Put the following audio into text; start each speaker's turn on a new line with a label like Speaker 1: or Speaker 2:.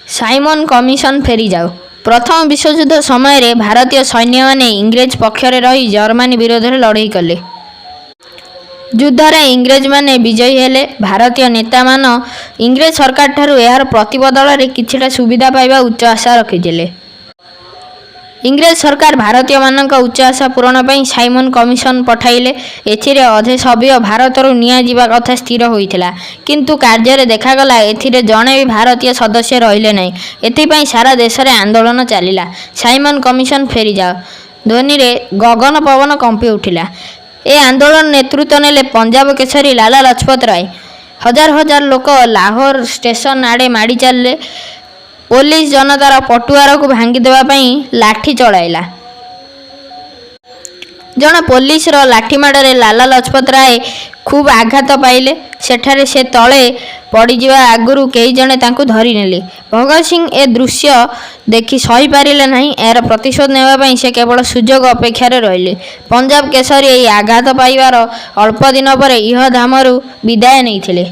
Speaker 1: Simon commission फेरी जाओ। प्रथम विश्वयुद्ध समय भारतीय सैन्य माने इंग्रेज पक्षरे रही जर्मनी विरोध में लड़ाई कले। युद्धरे इंग्रेज माने विजयी हेले। भारतीय नेता मान इंग्रेज सरकार ठारू यार प्रतिबदल में किछिटा सुविधा पाइबा उच्च आशा रखिथिले। इंग्रेज सरकार भारतीय मानक उच्च आशा पूरण पर साइमन कमिशन पठाइले। एथिरे अधे सभ्य भारतरू निया जिबा कथा स्थिर होइथिला, किंतु कार्य देखागला एथिरे जणे भी भारतीय सदस्य रहिले नहीं। एथिपाई सारा देश में आंदोलन चलिला। साइमन कमिशन फेरी जाओ ध्वनि रे गगन पवन कंपी उठिला। ए आंदोलन नेतृत्व नेले पंजाब केसरी लाला लजपत राय। हजार हजार लोक लाहौर स्टेशन आड़े माड़ी चलले। पुलिस जनतार पटुआर को भांगी देवा पई लाठी चलाइला। जन पुलिस रो लाठी माड़े लाला लजपत राय खूब आघात पाइले। सेठारे से तले पड़ी जिवा आगुरु कई जने तांकु धरी नेले। भगत सिंह ए दृश्य देखि सही पारिले नहीं। एयर प्रतिशोध नेवा पई से केवल सुजोग अपेक्षा रे रहिले। पंजाब केसरी ए आघात पाइबार अल्प दिन पर इह धामरू विदाय नैथिले।